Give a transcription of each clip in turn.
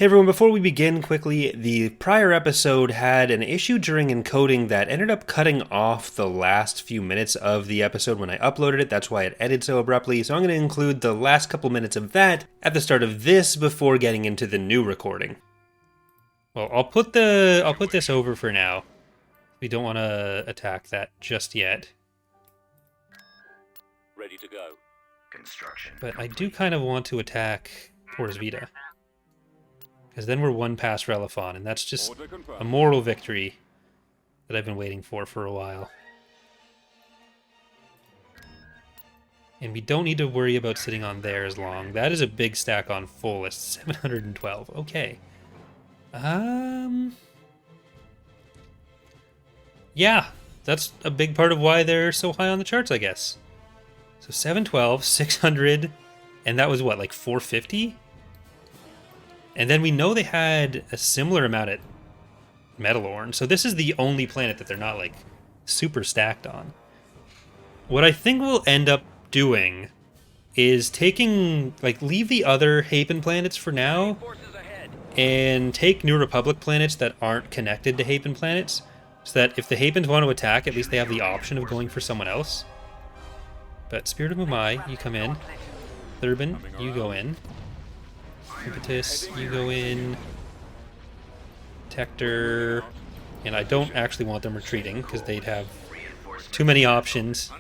Hey everyone, before we begin quickly, the prior episode had an issue during encoding that ended up cutting off the last few minutes of the episode when I uploaded it. That's why it ended so abruptly, so I'm going to include the last couple minutes of that at the start of this before getting into the new recording. Well, I'll put this over for now. We don't want to attack that just yet. Ready to go. Construction. But I do kind of want to attack Porus Vita. Because then we're one past Relafon, and that's just a moral victory that I've been waiting for a while. And we don't need to worry about sitting on there as long. That is a big stack on full list, 712. Okay. Yeah, that's a big part of why they're so high on the charts, I guess. So 712, 600, and that was what, like 450? And then we know they had a similar amount at Metalorn, so this is the only planet that they're not, like, super stacked on. What I think we'll end up doing is taking, like, leave the other Hapen planets for now, and take New Republic planets that aren't connected to Hapen planets, so that if the Hapens want to attack, at least they have the option of going for someone else. But Spirit of Mumai, you come in. Thurbin, you go in. Impetus, you go in. Tector, and I don't actually want them retreating because they'd have too many options.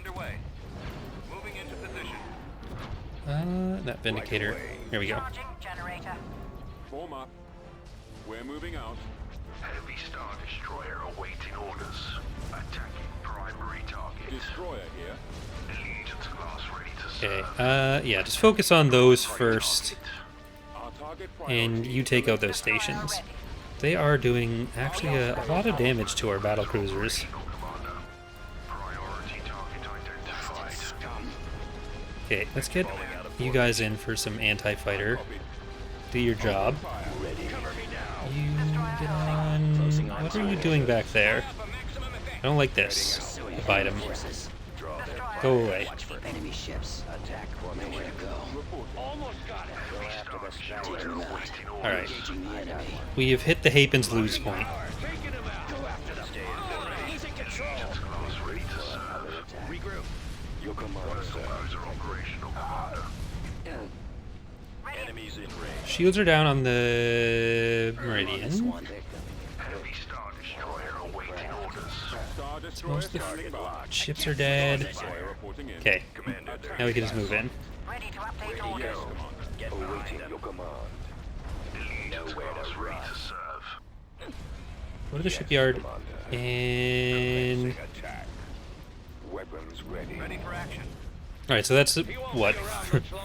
That Vindicator. Here we go. Form up. We're moving out. Heavy Star Destroyer awaiting orders. Attacking primary target. Destroyer here. Allegiance class ready to serve. Okay, yeah, just focus on those first. And you take out those stations. They are doing actually a lot of damage to our battle cruisers. Okay, let's get you guys in for some anti-fighter. Do your job. You get on... What are you doing back there? I don't like this. Abide him. Go away. Alright. We have hit the Hapen's lose point. Shields are down on the Meridian. Most of the ships are dead. Okay, now we can just move in. Go to the shipyard and... Alright, so that's, what,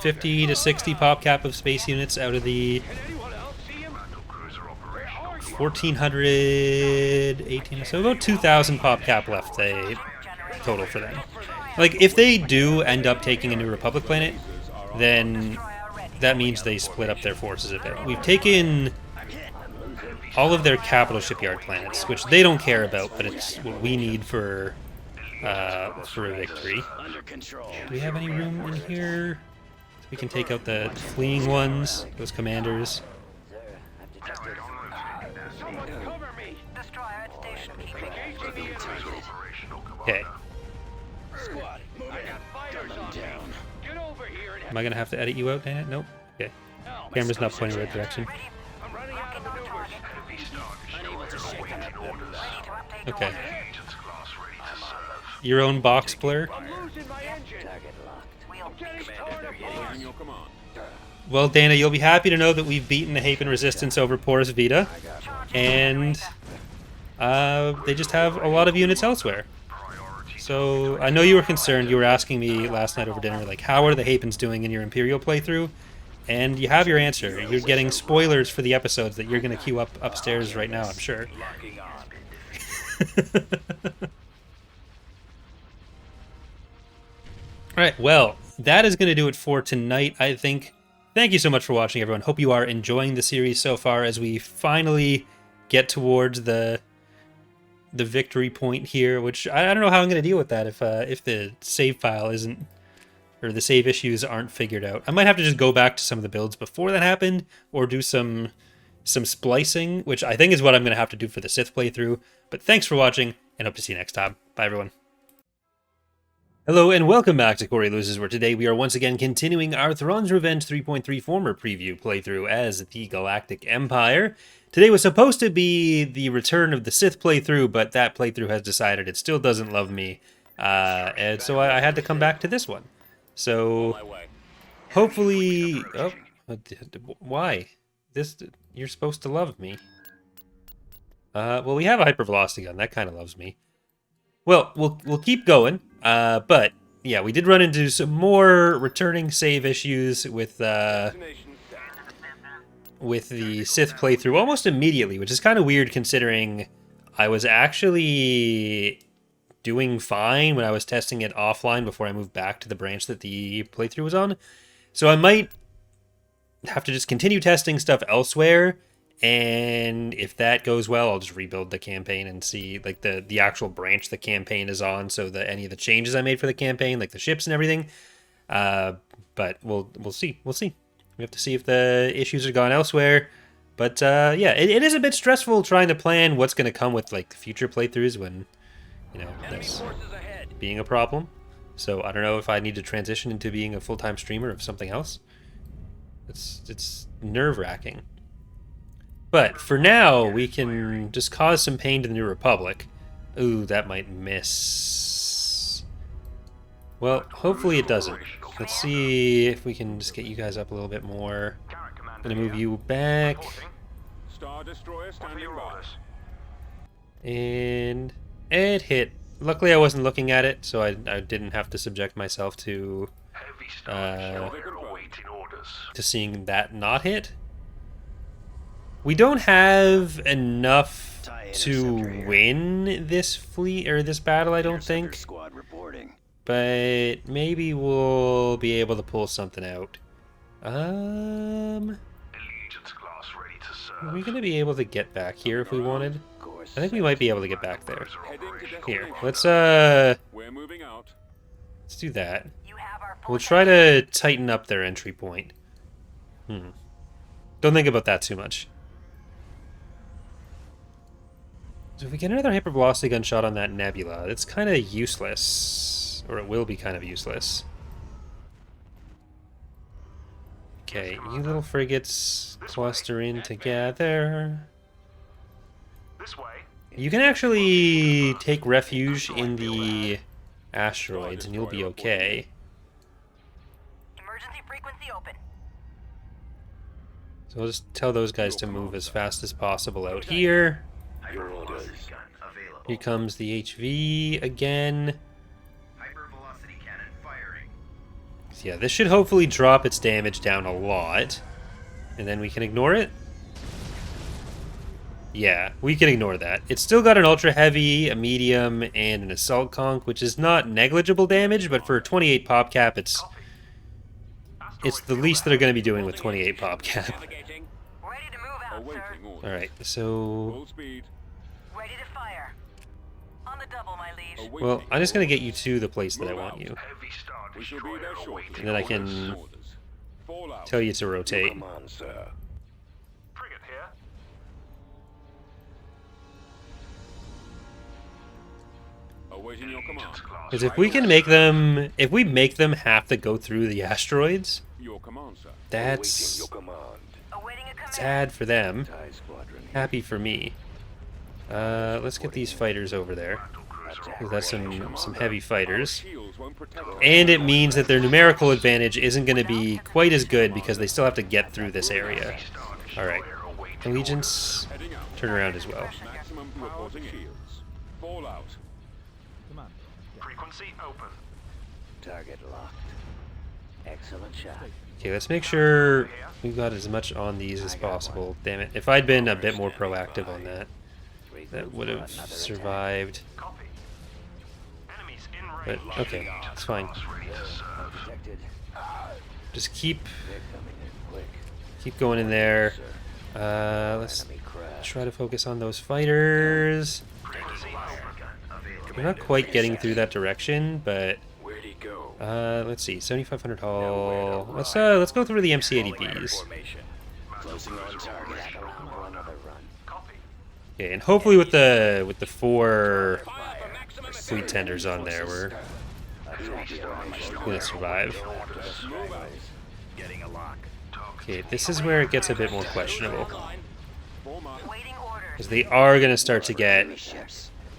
50 to 60 pop cap of space units out of the 1,418, so about 2,000 pop cap left total for them. Like, if they do end up taking a New Republic planet, then that means they split up their forces a bit. We've taken all of their capital shipyard planets, which they don't care about, but it's what we need for a victory. Do we have any room in here? We can take out the fleeing ones, those commanders. Okay. Am I gonna have to edit you out, Dana? Nope. Okay. Camera's not pointing the right direction. Okay. Your own box blur? Well, Dana, you'll be happy to know that we've beaten the Hapen Resistance over Porus Vita, and they just have a lot of units elsewhere. So, I know you were concerned. You were asking me last night over dinner, like, how are the Hapens doing in your Imperial playthrough? And you have your answer. You're getting spoilers for the episodes that you're going to queue up upstairs right now, I'm sure. Alright, well, that is going to do it for tonight, I think. Thank you so much for watching, everyone. Hope you are enjoying the series so far as we finally get towards the victory point here, which I don't know how I'm going to deal with that if the save file isn't, or the save issues aren't figured out. I might have to just go back to some of the builds before that happened, or do some some splicing, which I think is what I'm going to have to do for the Sith playthrough. But thanks for watching, and hope to see you next time. Bye, everyone. Hello, and welcome back to Corey Loses, where today we are once again continuing our Thrawn's Revenge 3.3 former preview playthrough as the Galactic Empire. Today was supposed to be the return of the Sith playthrough, but that playthrough has decided it still doesn't love me, and so I had to come back to this one. So, hopefully... Oh, why? You're supposed to love me. Well, we have a hypervelocity gun. That kind of loves me. Well, we'll keep going. But yeah, we did run into some more returning save issues with the Sith playthrough almost immediately, which is kind of weird considering I was actually doing fine when I was testing it offline before I moved back to the branch that the playthrough was on. So I might have to just continue testing stuff elsewhere, and if that goes well, I'll just rebuild the campaign and see like the actual branch the campaign is on, so that any of the changes I made for the campaign, like the ships and everything. But we'll see. We have to see if the issues are gone elsewhere. But yeah, it is a bit stressful trying to plan what's going to come with like the future playthroughs when, you know, that's being a problem. So I don't know if I need to transition into being a full-time streamer of something else. It's nerve-wracking. But for now, we can just cause some pain to the New Republic. Ooh, that might miss. Well, hopefully it doesn't. Let's see if we can just get you guys up a little bit more. I'm gonna move you back. Star Destroyer standing by. And it hit. Luckily, I wasn't looking at it, so I didn't have to subject myself to seeing that not hit. We don't have enough to win this fleet or this battle, I don't think. But maybe we'll be able to pull something out. Are we gonna be able to get back here if we wanted? I think we might be able to get back there. Here, let's do that. We'll try to tighten up their entry point. Don't think about that too much. So if we get another hypervelocity gunshot on that nebula, it's kind of useless. Or it will be kind of useless. Okay, you little frigates cluster in together. You can actually take refuge in the asteroids and you'll be okay. Emergency frequency open. So I'll just tell those guys to move as fast as possible out here. Here comes the HV again. So yeah, this should hopefully drop its damage down a lot. And then we can ignore it. Yeah, we can ignore that. It's still got an ultra heavy, a medium, and an assault conch, which is not negligible damage, but for a 28 pop cap, it's the least that are going to be doing with 28 pop cap. Alright, so... Ready to fire. On the double, my liege. Well, I'm just going to get you to the place that I want you. And then I can tell you to rotate. Because if we can make them, if we make them have to go through the asteroids, that's sad for them. Happy for me. Let's get these fighters over there. That's some heavy fighters. And it means that their numerical advantage isn't going to be quite as good because they still have to get through this area. Alright. Allegiance, turn around as well. Frequency open. Target locked. Excellent shot. Okay, let's make sure we've got as much on these as possible. Damn it. If I'd been a bit more proactive on that, that would have survived. But, okay, it's fine. Just keep going in there. Let's try to focus on those fighters. We're not quite getting through that direction, but let's see, 7,500 hull. Let's go through the MC-80Bs. for another run. Okay, and hopefully with the 4 fleet tenders on there, we're gonna survive. Getting a lock. Okay, this is where it gets a bit more questionable, Waiting orders. because they are gonna start to get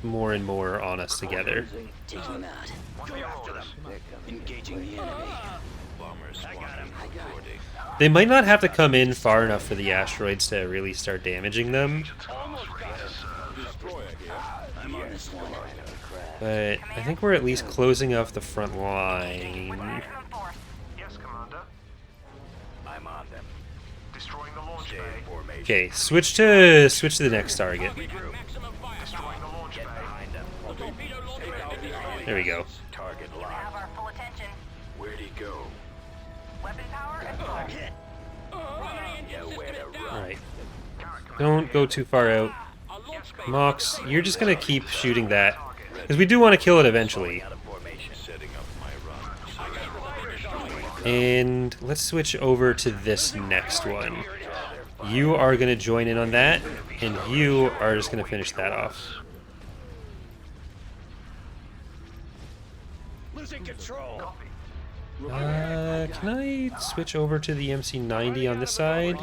more and more on us together. Take them out. Go after them. Engaging the enemy. Bombers swarming. They might not have to come in far enough for the asteroids to really start damaging them, I'm on this one. but I think we're at least closing off the front line. Maximum force. Yes, Commander. I'm on them. Destroying the launch bay. Formation. Okay, switch to the next target. Destroying the launch bay. Behind them. There we go. Target You have our full attention. Where'd he go? Weapon power and full. Hit. Nowhere to run. All right, don't go too far out. Mox, you're just gonna keep shooting that, because we do want to kill it eventually. Out of formation. Setting up my run. And let's switch over to this next one. You are going to join in on that, and you are just going to finish that off. Losing control. Can I switch over to the MC-90 on this side?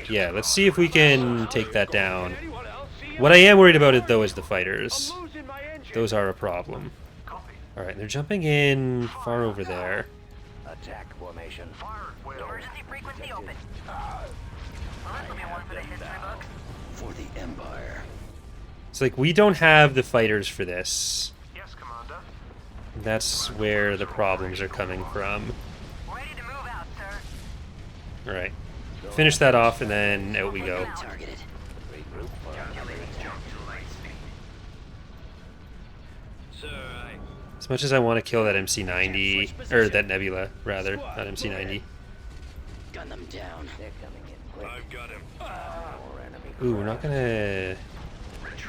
Yeah, let's see if we can take that down. What I am worried about it, though, is the fighters. Those are a problem. Alright, they're jumping in far over there. Attack formation. Emergency frequency open. Well, this will be one for the history books. For the Empire. It's like, we don't have the fighters for this. Yes, Commander. That's where the problems are coming from. Ready to move out, sir. Alright. Finish that off, and then out we go. Targeted. Regroup for another attack. Sir, As much as I want to kill that MC-90, or that Nebula, rather, not MC-90. gun them down. They're coming in quick. I've got him. More enemy. Ooh, we're not gonna Ready to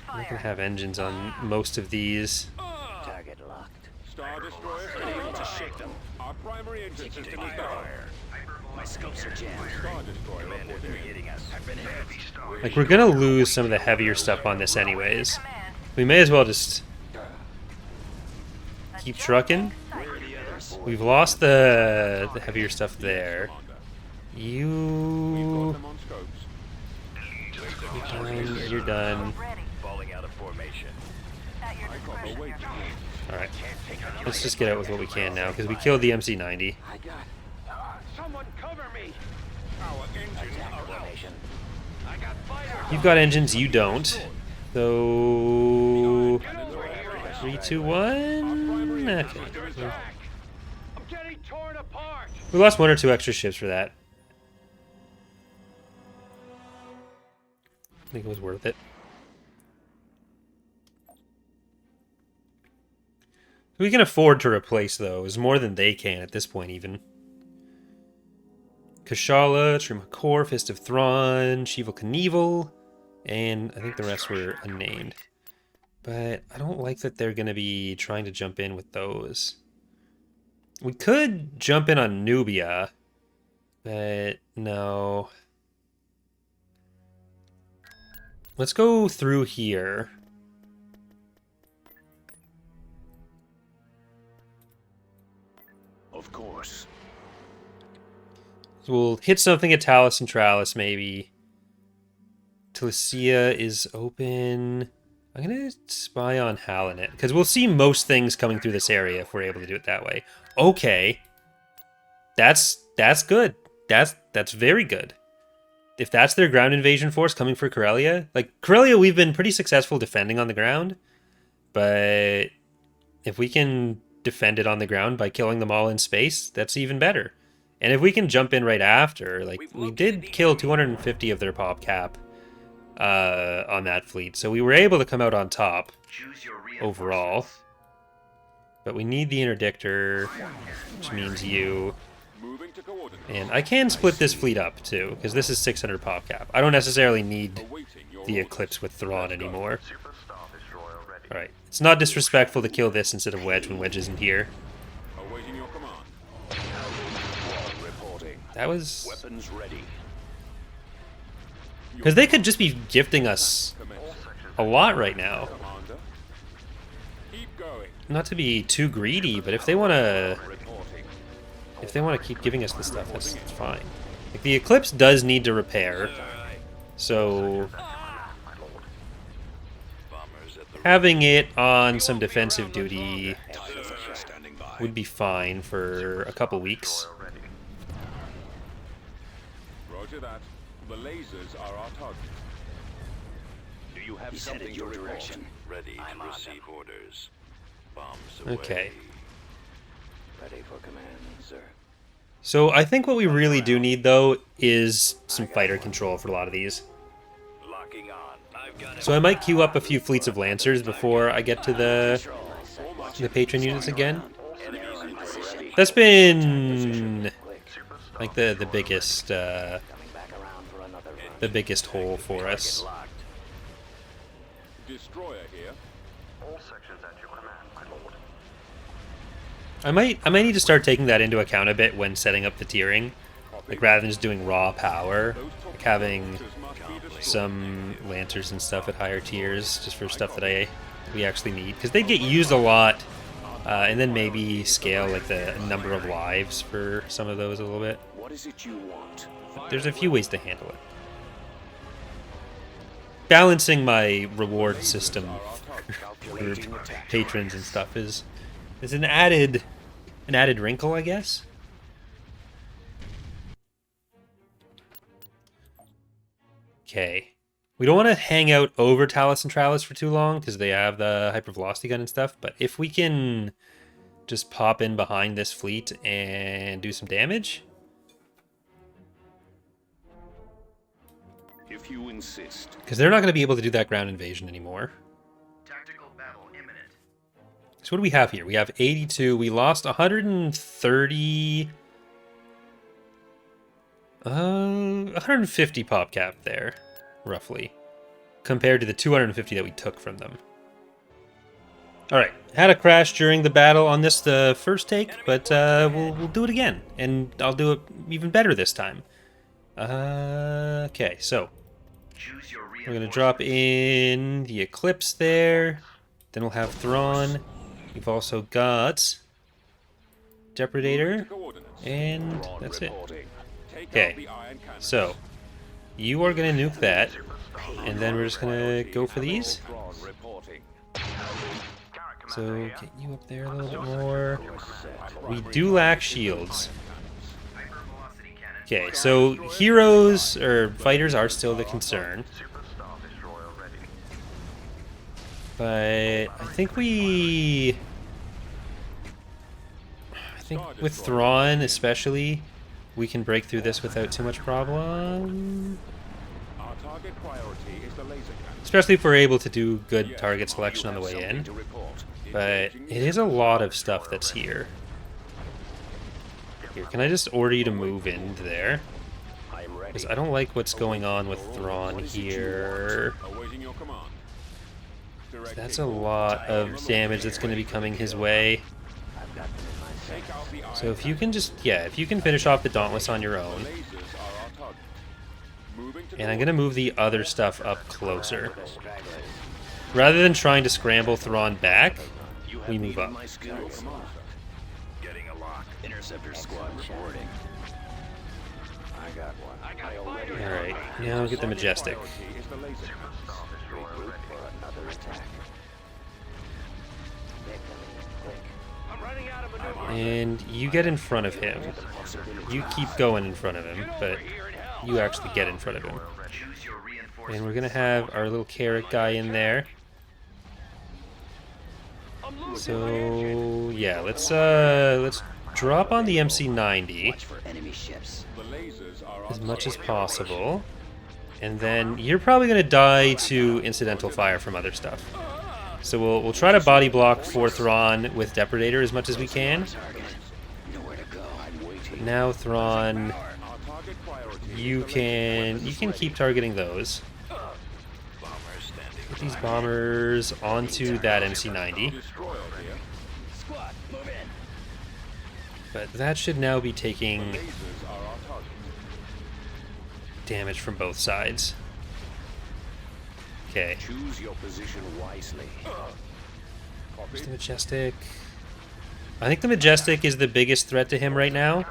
We're gonna fire. have engines on most of these. Target locked. Star Destroyer Ready to shake them. Our primary engine system Taking is down. fire. My scopes are jammed. Star Destroyer Commander, they're hitting us. I've been hit. Like, we're gonna lose some of the heavier stuff on this anyways. Command. We may as well just keep trucking. Where are the others? We've lost the heavier stuff there. You... Them on scopes. You're done. Ready. Falling out of formation. At your discretion, Await. Your Alright. Let's just get out with what we can now, because we killed the MC-90. I got Someone cover me. Our engines attack are out. formation. I got fire. You've got engines, you don't. So... 3, 2, 1... Okay. I'm getting torn apart. We lost 1 or 2 extra ships for that. I think it was worth it. We can afford to replace those, more than they can at this point even. Kashala, Trimakor, Fist of Thrawn, Sheeval Knievel, and I think the rest were unnamed. But I don't like that they're going to be trying to jump in with those. We could jump in on Nubia, but no. Let's go through here. Of course. So we'll hit something at Talus and Tralis, maybe. Telesia is open. I'm going to spy on Halanet, because we'll see most things coming through this area if we're able to do it that way. Okay. That's good. That's very good. If that's their ground invasion force coming for Corellia, like, Corellia we've been pretty successful defending on the ground, but if we can defend it on the ground by killing them all in space, that's even better. And if we can jump in right after, like, we did kill 250 of their pop cap on that fleet, so we were able to come out on top overall. But we need the interdictor, which means you. Moving to coordinates. And I can split this fleet up too, because this is 600 pop cap. I don't necessarily need Awaiting your the orders. Eclipse with Thrawn anymore. Super Star Destroyer ready. Alright, it's not disrespectful to kill this instead of Wedge when Wedge isn't here. Awaiting your command. Reporting. That was... Weapons ready. Because they could just be gifting us a lot right now. Commander. Keep going. Not to be too greedy, but if they want to keep giving us this stuff, that's fine. Like, the Eclipse does need to repair, so having it on some defensive duty would be fine for a couple weeks. Roger that. The lasers are our target. Do you have something your direction? Ready to receive orders. Bombs away. Okay. Ready for command, sir. So I think what we really do need, though, is some fighter control for a lot of these. Locking on. I've got it. So I might queue up a few fleets of Lancers before I get to the patron units again. Enemies in position. That's been like the biggest Coming back around for another run. the biggest hole for us. Locked. Destroyer here. All sections at your command, my lord. I might need to start taking that into account a bit when setting up the tiering, like rather than just doing raw power, like having some Lancers and stuff at higher tiers just for stuff that we actually need, because they get used a lot, and then maybe scale like the number of lives for some of those a little bit. What is it you want? There's a few ways to handle it. Balancing my reward system for patrons and stuff is an added wrinkle, I guess. Okay. We don't want to hang out over Talus and Tralis for too long because they have the hypervelocity gun and stuff, but if we can just pop in behind this fleet and do some damage. If you insist. Because they're not going to be able to do that ground invasion anymore. Tactical battle imminent. So what do we have here? We have 82. We lost 130... 150 pop cap there, roughly, compared to the 250 that we took from them. Alright, had a crash during the battle on this the first take, but we'll do it again, and I'll do it even better this time. Okay, so Choose your we're going to drop in the Eclipse there, then we'll have Thrawn. We've also got Depredator, and that's it. Okay, so you are going to nuke that, and then we're just going to go for these. So get you up there a little bit more. We do lack shields. Okay, so heroes or fighters are still the concern. But I think with Thrawn especially, we can break through this without too much problem. Our target priority is the laser cannon. Especially if we're able to do good target selection on the way in. But it is a lot of stuff that's here. Here, can I just order you to move into there? Because I don't like what's going on with Thrawn here. Awaiting your command. That's a lot of damage that's going to be coming his way. Take out the So if you can just, if you can finish off the Dauntless on your own. lasers are our target. Moving to And I'm going to move the other stuff up closer. Rather than trying to scramble Thrawn back, we move up. Getting a lock. Interceptor squad reporting. I got one. Alright, now get the Majestic. is the laser cannon. Regroup for another attack. And you get in front of him. You keep going in front of him, but you actually get in front of him. Choose your reinforcements. And we're gonna have our little carrot guy in there. So yeah, let's drop on the MC90 Watch for enemy ships. The lasers are our as much as possible. And then you're probably gonna die to incidental fire from other stuff. So we'll try to body block for Thrawn with Depredator as much as we can. Target. Nowhere to go. I'm waiting. Now Thrawn, Our target priority you can keep targeting those. Bomber standing. Get these bombers onto that MC90. destroyer here. Squad, move in. But that should now be taking Lasers are our target. damage from both sides. Okay. Choose your position wisely. Where's the Majestic? I think the Majestic is the biggest threat to him right now.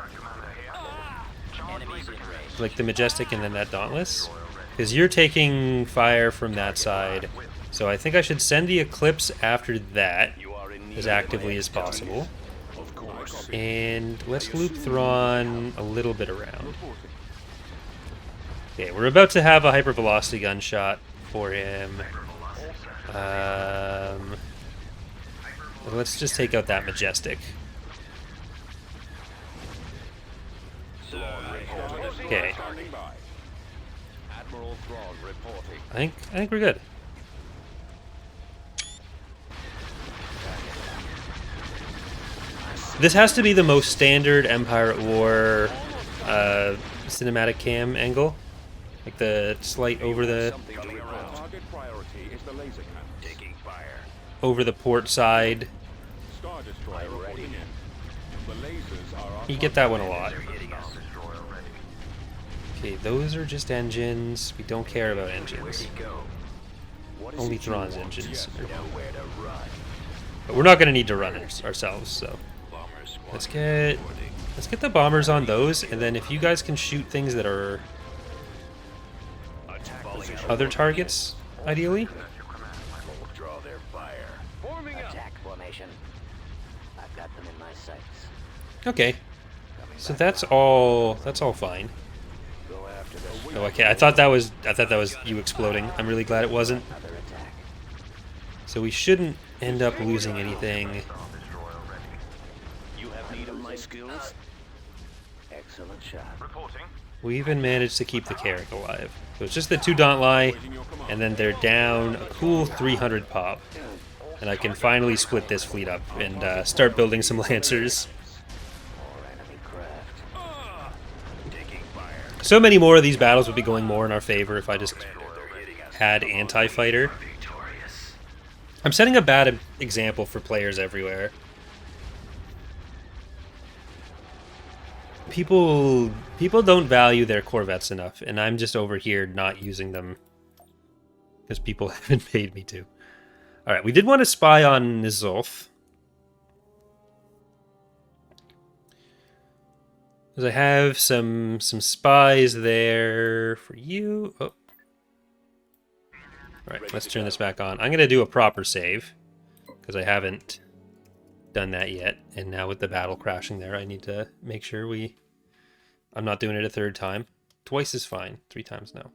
Enemies in range. Like the Majestic and then that Dauntless. Because you're taking fire from that side. So I think I should send the Eclipse after that You are in need as of actively my as possible. expertise. Of course. And let's loop Thrawn a little bit around. Okay, we're about to have a hypervelocity gunshot for him. Let's just take out that Majestic. Okay, Standing by. Admiral Thrawn reporting. I think we're good. This has to be the most standard Empire at War cinematic cam angle. Like the slight over the Something to report. Target priority is the laser cannon. Taking fire. over the port side. Star Destroyer reporting in. The lasers are our You get that one a lot. Hitting us. Okay, those are just engines. We don't care about engines. What is Only it you Thrawn's want? engines. Know where to run. But we're not going to need to run it ourselves, so Bomber squad let's get the bombers on those, and then if you guys can shoot things that are attack position. other targets, ideally. Draw their fire. Forming up. Attack formation. I've got them in my sights. Okay, so that's all fine. Go after this. Oh, okay. I thought that was you exploding. I'm really glad it wasn't. Another attack. So we shouldn't end up losing anything. You have need of my skills. Excellent shot. Reporting. We even managed to keep the Carrack alive. So it's just the 2 Dauntlai, and then they're down a cool 300 pop. And I can finally split this fleet up and start building some Lancers. More enemy craft. Taking fire. So many more of these battles would be going more in our favor if I just had anti-fighter. Victorious. I'm setting a bad example for players everywhere. People don't value their Corvettes enough, and I'm just over here not using them because people haven't paid me to. All right, we did want to spy on N'Zoth. Because I have some spies there for you. Oh. All right, let's turn this back on. I'm going to do a proper save because I haven't done that yet. And now with the battle crashing there, I need to make sure I'm not doing it a third time. Twice is fine. 3 times no.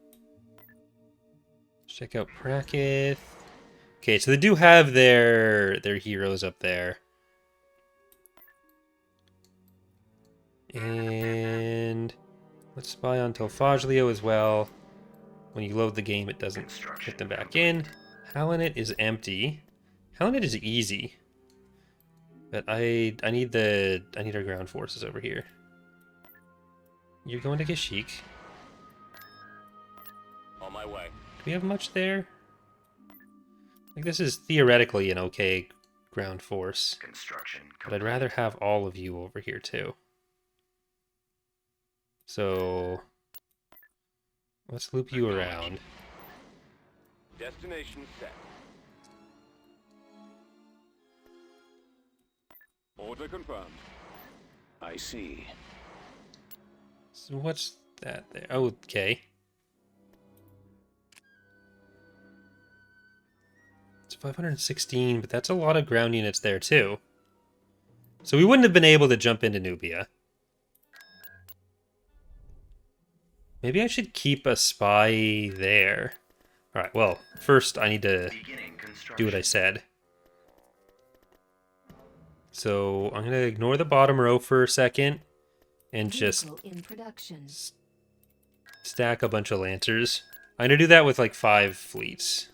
Check out Prakith. Okay, so they do have their heroes up there. And let's spy on Telfaglio as well. When you load the game, it doesn't put them back in. Halonet is empty. Halonet is easy. But I need our ground forces over here. You're going to Kashyyyk. On my way. Do we have much there? Like, this is theoretically an okay ground force. Construction. But I'd rather have all of you over here too. So let's loop you around. Destination set. Order confirmed. I see. So what's that there? Oh, okay. It's 516, but that's a lot of ground units there too. So we wouldn't have been able to jump into Nubia. Maybe I should keep a spy there. Alright, well, first I need to do what I said. So I'm going to ignore the bottom row for a second and just in production. stack a bunch of Lancers. I'm going to do that with like 5 fleets.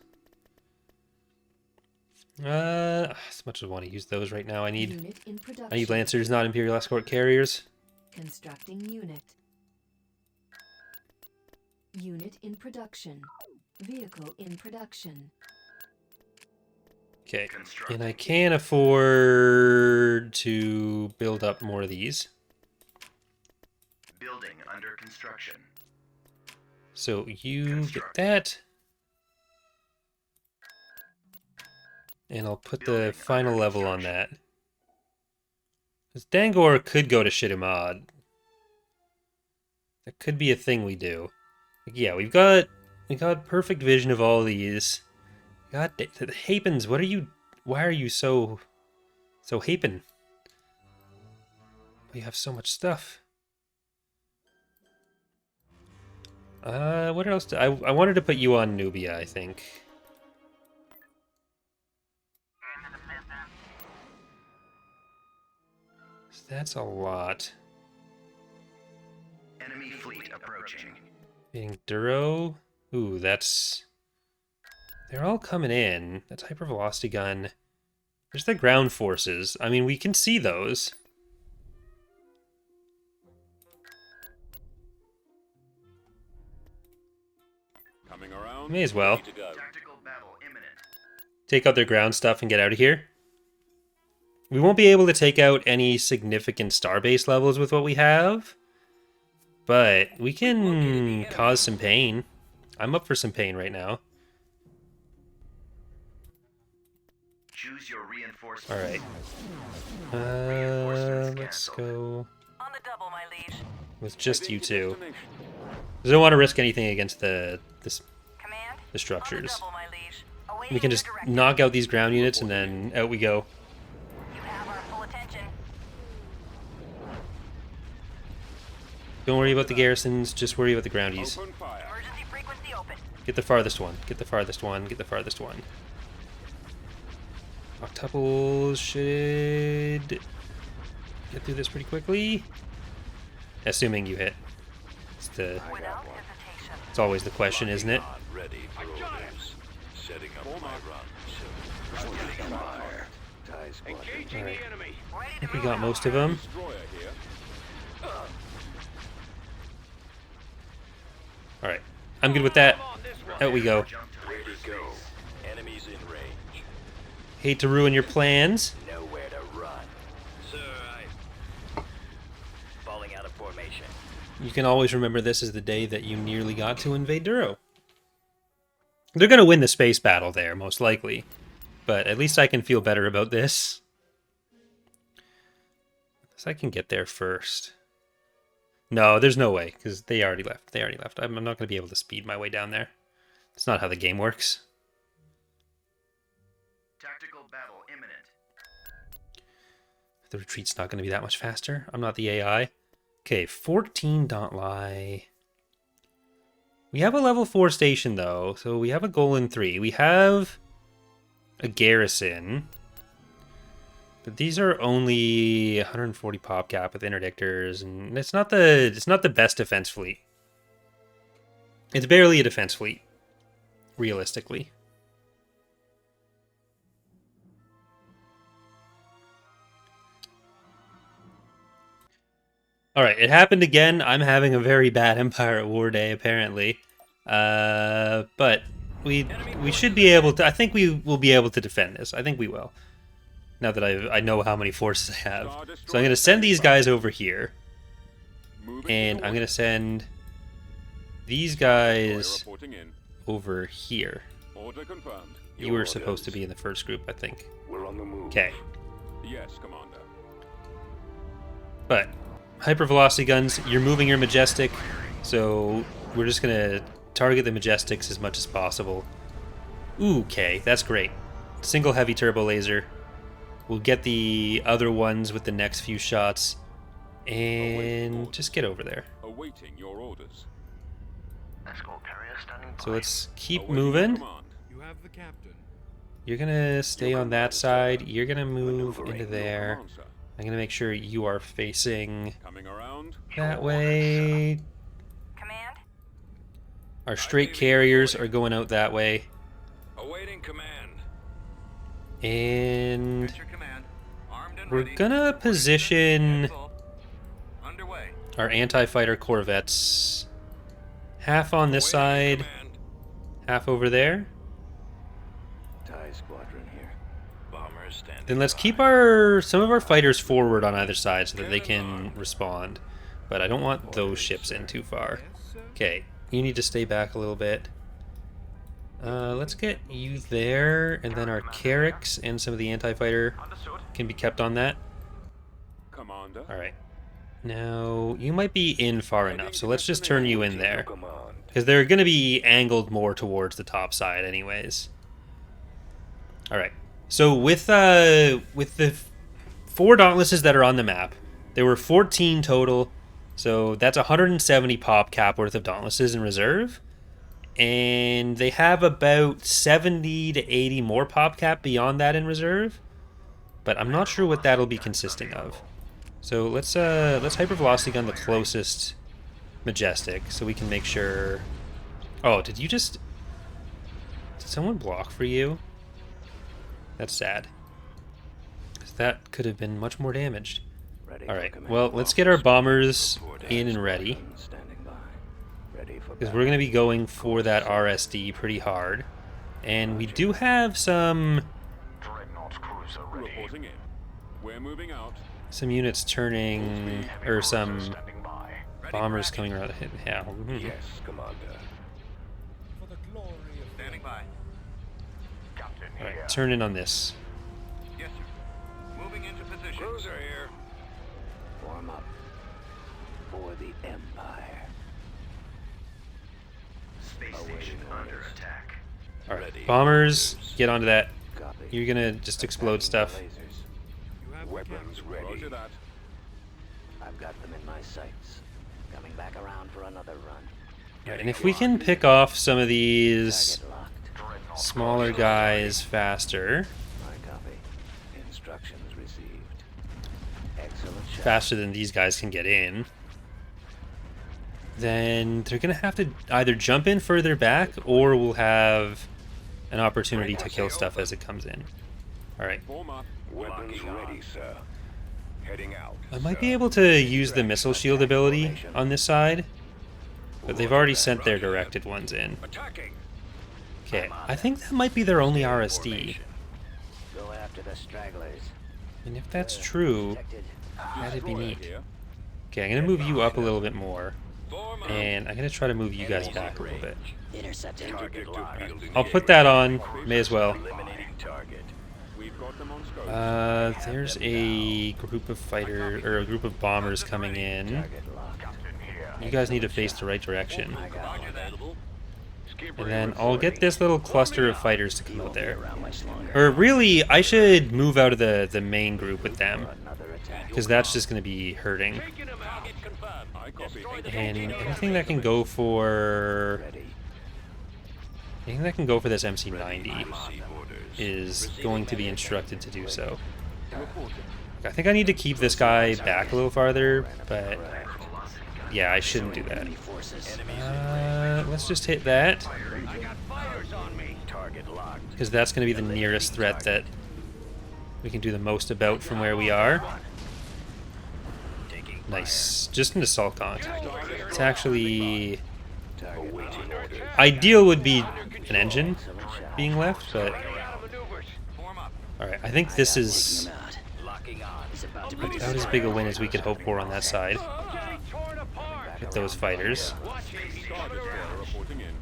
As much as I want to use those right now, I need Lancers, not Imperial escort carriers. Constructing unit. Unit in production. Vehicle in production. Okay, and I can afford to build up more of these. Building under construction. So you get that. And I'll put the final level on that. Because Dangor could go to Shittimad. That could be a thing we do. Like, yeah, we got perfect vision of all these. God, the Hapens, what are you? Why are you so Hapen? We have so much stuff. What else? I wanted to put you on Nubia, I think. So that's a lot. Enemy fleet approaching. Being Duro. Ooh, that's... They're all coming in. That's hypervelocity gun. There's the ground forces. I mean, we can see those. Coming around. May as well. Ready to go. Tactical battle imminent. Take out their ground stuff and get out of here. We won't be able to take out any significant starbase levels with what we have. But we can cause some pain. I'm up for some pain right now. Choose your reinforcements. Alright. Let's go On the double, my liege. with just you two. Destination. I don't want to risk anything against the Command? On the structures. double, my liege. Awaiting We can your just directive. knock out these ground units and then out we go. You have our full attention. Don't worry about the garrisons, just worry about the groundies. Open fire. Emergency frequency open. Get the farthest one, get the farthest one, get the farthest one. Octuples should get through this pretty quickly. Assuming you hit. Without hesitation. It's always the question, isn't it? Ready for orders. Setting up my run. Alright. Ready I to think we move got out. most of them. Destroyer here. Alright. I'm good with that. Out we go. Ready to go. Enemies in range. Hate to ruin your plans. Nowhere to run. Sir, falling out of formation. You can always remember this is the day that you nearly got to invade Duro. They're going to win the space battle there, most likely. But at least I can feel better about this. Unless I can get there first. No, there's no way, because they already left. They already left. I'm not going to be able to speed my way down there. That's not how the game works. Tactical battle imminent. The retreat's not going to be that much faster. I'm not the AI. Okay, 14 don't lie. We have a level 4 station, though, so we have a goal in 3. We have a garrison. But these are only 140 pop cap with interdictors, and it's not the best defense fleet. It's barely a defense fleet, realistically. Alright, it happened again. I'm having a very bad Empire at War day, apparently. But we should be able to... I think we will be able to defend this. I think we will. Now that I know how many forces I have. So I'm going to send these guys over here. Moving And I'm forward. going to send these Destroyer guys reporting in. over here. Order confirmed. You were supposed to be in the first group, I think. We're on the move. Okay. Yes, Commander. But hypervelocity guns, you're moving your Majestic, so we're just gonna target the Majestics as much as possible. Ooh, okay, that's great. Single heavy turbo laser. We'll get the other ones with the next few shots, and just get over there. Awaiting your orders. Escort carrier standing by. So let's keep Awaiting moving. command. You have the captain. You're gonna stay on that side. You're gonna move into there. Command, sir. I'm gonna make sure you are facing Coming around. that way. Command? Our straight carriers are going out that way. Awaiting command. And Your command. Armed and we're ready. gonna position Underway. our anti-fighter corvettes half on this side, half over there. TIE squadron here. Bombers standing. Then let's by. keep some of our fighters forward on either side so that they can respond. But I don't want those ships in too far. Okay, you need to stay back a little bit. Let's get you there, and then our Carracks and some of the anti-fighter can be kept on that. Commander. Alright. Now, you might be in far enough, so let's just turn you in there. Because they're going to be angled more towards the top side anyways. Alright. So with the 4 Dauntlesses that are on the map, there were 14 total, so that's 170 pop cap worth of Dauntlesses in reserve. And they have about 70 to 80 more pop cap beyond that in reserve. But I'm not sure what that'll be consisting of. So let's hypervelocity gun the closest Majestic so we can make sure. Oh, did someone block for you? That's sad. 'Cause that could have been much more damaged. Alright, well, let's get our bombers in and ready. Because we're going to be going for that RSD pretty hard. And we do have some Reporting in. We're moving out. some units turning, or some bombers coming around. Yeah. Yes, Commander. Standing by. Alright, turn in on this. Yes, sir. Moving into position. Cruiser here. Form up for the Empire. Space station under attack. Alright, bombers, get onto that. Copy. You're gonna just explode stuff. Weapons ready. Roger that. I've got them in my sights. Coming back around for another run. Right, and if we can pick off some of these Target locked. smaller guys faster, My copy. Instructions received. Excellent shot. faster than these guys can get in, then they're gonna have to either jump in further back, or we'll have an opportunity to kill stuff as it comes in. Alright, Form up. Weapons ready, sir. Heading out. I might be able to use the missile shield ability on this side, but they've already sent their directed ones in. Attacking. Okay, I think that might be their only RSD. Go after the stragglers. And if that's true, Detected. that'd be neat. Here. Okay, I'm gonna move you up a little bit more, Form up. and I'm gonna try to move you guys back a little bit. Intercepted. Target locked. I'll put that on, may as well. Eliminating target. We've got them on scope. There's a group of fighter, or a group of bombers coming in. Target locked. You guys need to face the right direction. I got one. And then I'll get this little cluster of fighters to come out there. Around much longer. Or really, I should move out of the main group with them, Another attack. because that's just going to be hurting. Target confirmed. I copy. And anything that can go for... Ready. Anything that can go for this MC-90 Receive orders. is going to be instructed to do so. I think I need to keep this guy back a little farther, but yeah, I shouldn't do that. Forces. Let's just hit that, I got fires on me. Target locked. because that's going to be the nearest threat that we can do the most about from where we are. Taking Nice. Just an assault gaunt. It's actually... awaiting orders. Ideal would be an engine being left, but... Form up. Alright, I think this is Taking him out. Locking on. He's about to be about as big a win as we could hope for on that side with those fighters. Star Destroyer reporting in.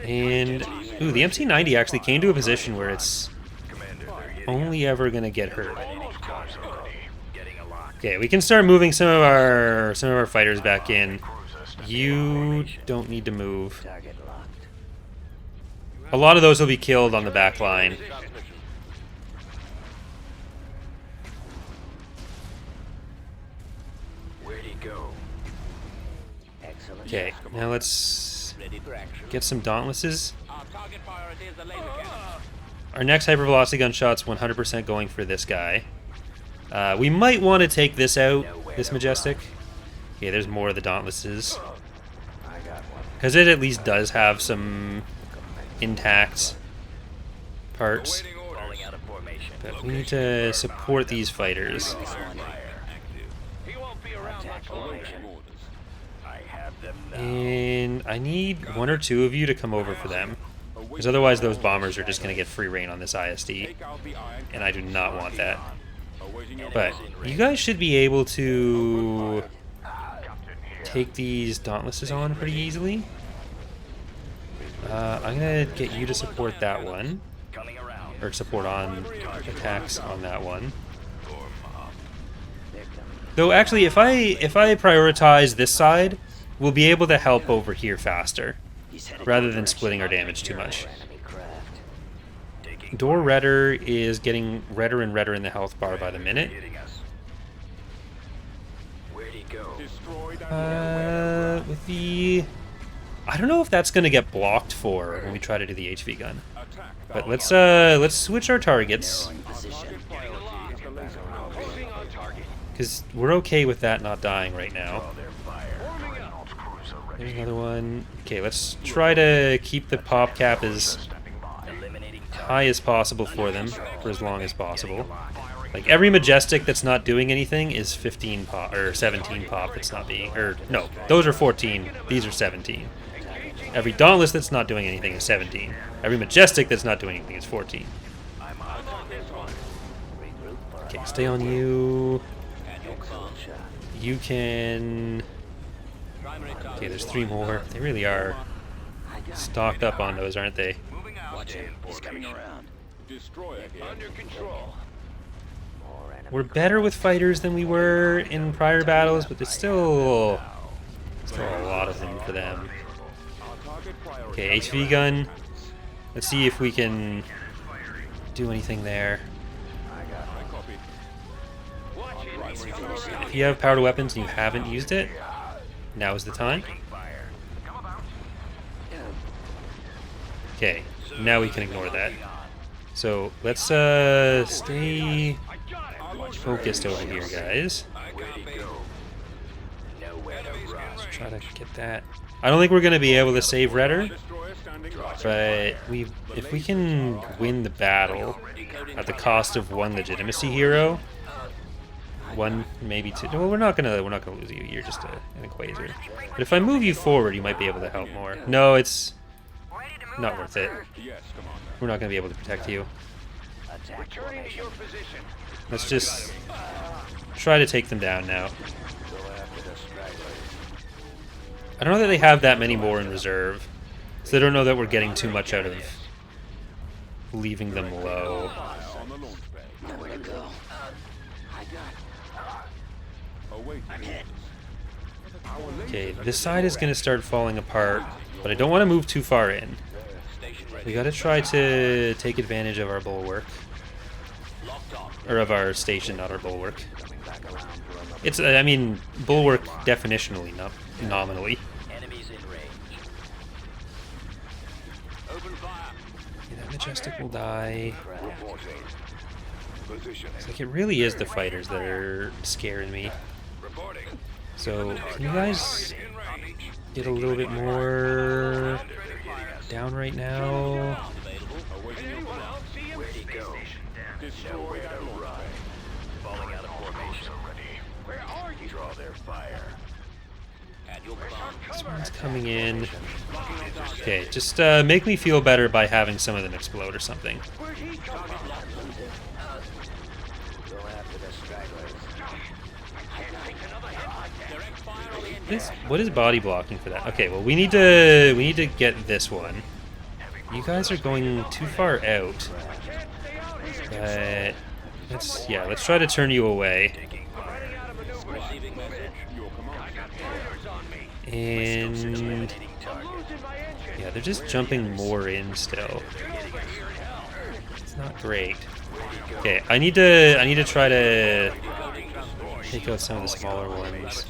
And, ooh, the MC-90 actually came to a position where it's Commander, they're hitting only ever going to get hurt. target. Getting a lock. Okay, we can start moving some of our fighters back in. You don't need to move. target locked. A lot of those will be killed on the back line. Where'd he go? Excellent. Okay, now let's Ready for action. get some Dauntlesses. Our target priority is the laser cannon. Our next hypervelocity gunshot's 100% going for this guy. We might want to take this out, this Majestic. Okay, there's more of the Dauntlesses. I got one. Because it at least does have some intact parts. Awaiting orders. Falling out of formation. But we need to support these fighters. Fire active. He won't be around much longer. Awaiting orders. I have them now. And I need one or two of you to come over for them. Because otherwise those bombers are just going to get free reign on this ISD. Take out the iron. And I do not want that. Awaiting your But you guys should be able to take these Dauntlesses on pretty easily. I'm gonna get you to support that one, Coming around. or support on attacks on that one. Form up. Though actually, if I prioritize this side, we'll be able to help over here faster, He's headed rather your than direction. splitting our damage too much. Enemy craft. Taking Door redder is getting redder and redder in the health bar by the minute. hitting us. Where'd he go? Destroy that With the... I don't know if that's going to get blocked for when we try to do the HV gun. attack. But let's switch our targets, Narrowing position. Priority is the laser power. Moving on target. because we're okay with that not dying right now. Their fire. There's another one. Okay, let's try to keep the pop cap as Eliminating high as possible for them for as long as possible. Like every majestic that's not doing anything is 15 pop or 17 pop that's not being, or no, those are 14. These are 17. Every dauntless that's not doing anything is 17. Every majestic that's not doing anything is 14. I'm on this one. Regroup for Okay, stay on you. excellent shot. You can. Primary target. Okay, there's 3 more. They really are stocked up on those, aren't they? Moving out. Watch him. He's coming around. Destroyer here. Under control. More enemy We're better with fighters than we were in prior battles, but there's still a lot of them for them. Our target priority. Okay, HV gun. Let's see if we can do anything there. I copy. If you have powered weapons and you haven't used it, now is the time. Okay, now we can ignore that. So let's stay focused over here, guys. Let's try to get that. I don't think we're gonna be able to save Redder, Destroyer standing by. but if we can win the battle at the cost of 1 legitimacy hero, 1 maybe 2. No, we're not gonna lose you. You're just an Equazer. But if I move you forward, you might be able to help more. No, it's Ready to move not out, worth it. sir. Yes, Commander. We're not gonna be able to protect you. attack Returning to formation. your position. Let's just try to take them down now. Go after the stragglers. I don't know that they have that many more in reserve, so I don't know that we're getting too much out of leaving them low. On the launch bay. Nowhere to go. Await. Okay, this side is going to start falling apart, but I don't want to move too far in. We got to try to take advantage of our bulwark. Or of our station, not our bulwark. It's, I mean, bulwark definitionally, not nominally. Enemies in range. Open fire. Okay, that Majestic will die. Position. It's like it really is the fighters that are scaring me. Reporting. So, can you guys In range. get a little bit more down right now? Anyone else see him? Where'd he go? Destroy that launch bay. Falling out of formation. Where are you? Draw their fire. At your command. This one's coming in. Okay, just make me feel better by having some of them explode or something. Where'd he come from? Go after the stragglers. Direct fire on the engine. What is body blocking for that? Okay, well we need to get this one. You guys are going too far out. But let's try to turn you away. Receiving message. Your command. And Eliminating target. yeah, they're just jumping more in still. It's not great. Okay, I need to try to take out some of the smaller ones.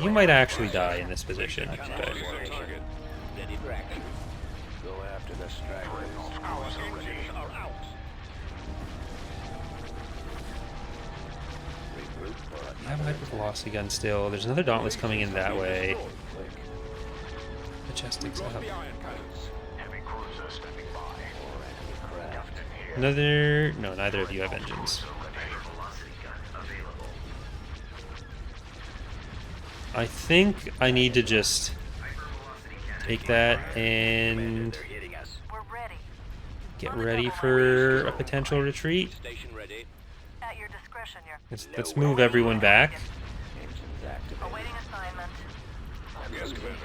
You might actually die in this position, but Ready for action. Go after the stragglers. Are out. Regroup for I have a hypervelocity gun still. There's another dauntless coming in that way. Majestic's up. The iron cannons. Heavy cruiser standing by. enemy craft. Another... No, neither of you have engines. I think I need to just take that and They're hitting us. We're ready. get ready for a potential retreat. Station ready. At your discretion, your Let's move everyone back. Engines activated. awaiting assignment. Yes, Commander.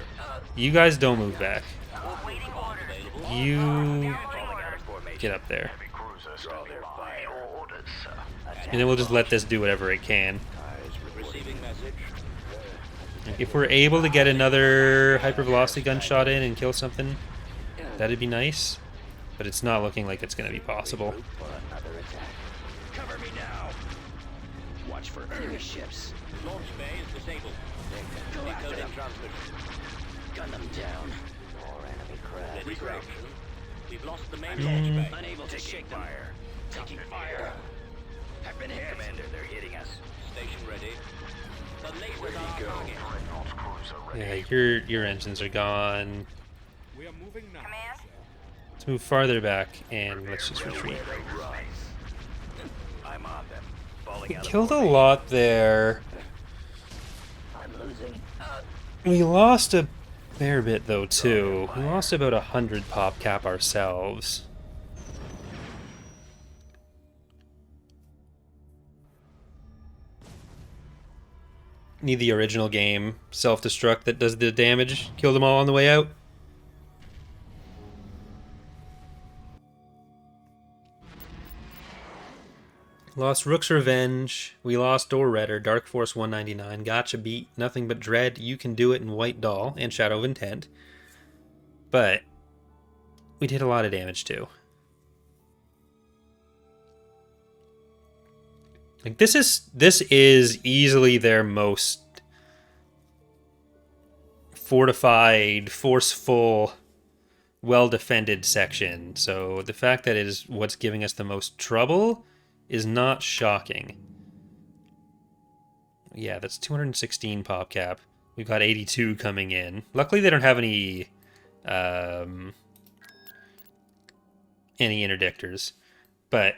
You guys don't move back. Waiting orders. You get up there. And then we'll just let this do whatever it can. Receiving message. If we're able to get another hypervelocity gunshot in and kill something, that'd be nice. But it's not looking like it's going to be possible. For another attack. Cover me now. Watch for enemy ships. Launch bay is disabled. Galactic. Decoding transmission. Gun them down. More enemy craft. Disruption. We've lost the main launch bay. Unable to shake them. Fire. Taking fire. Have been hit. Commander, they're hitting us. Station ready. The lasers are our target. Yeah, your engines are gone. We are moving now. Command? Let's move farther back and let's just retreat. I'm on them. Falling We out killed a lot there. I'm losing. We lost a fair bit though too. We lost about 100 pop cap ourselves. Need the original game self-destruct that does the damage. Kill them all on the way out. Lost Rook's Revenge. We lost Door Redder, Dark Force 199, Gotcha Beat, Nothing But Dread, You Can Do It, and White Doll, and Shadow of Intent. But we did a lot of damage too. Like this is easily their most fortified, forceful, well-defended section. So the fact that it is what's giving us the most trouble is not shocking. Yeah, that's 216 pop cap. We've got 82 coming in. Luckily, they don't have any interdictors. But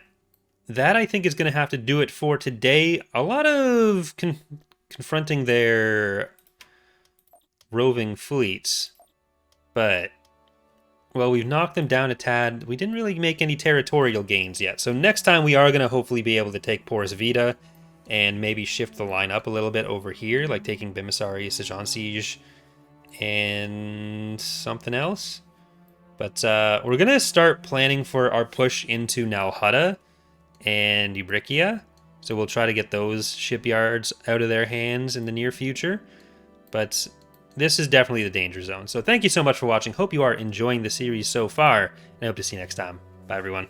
that, I think, is going to have to do it for today. A lot of confronting their roving fleets. But, well, we've knocked them down a tad. We didn't really make any territorial gains yet. So next time we are going to hopefully be able to take Porus Vita and maybe shift the line up a little bit over here, like taking Bimisari, Sejan Siege, and something else. But we're going to start planning for our push into Nalhutta and Eubrikia. So we'll try to get those shipyards out of their hands in the near future. But this is definitely the danger zone. So thank you so much for watching. Hope you are enjoying the series so far. And I hope to see you next time. Bye, everyone.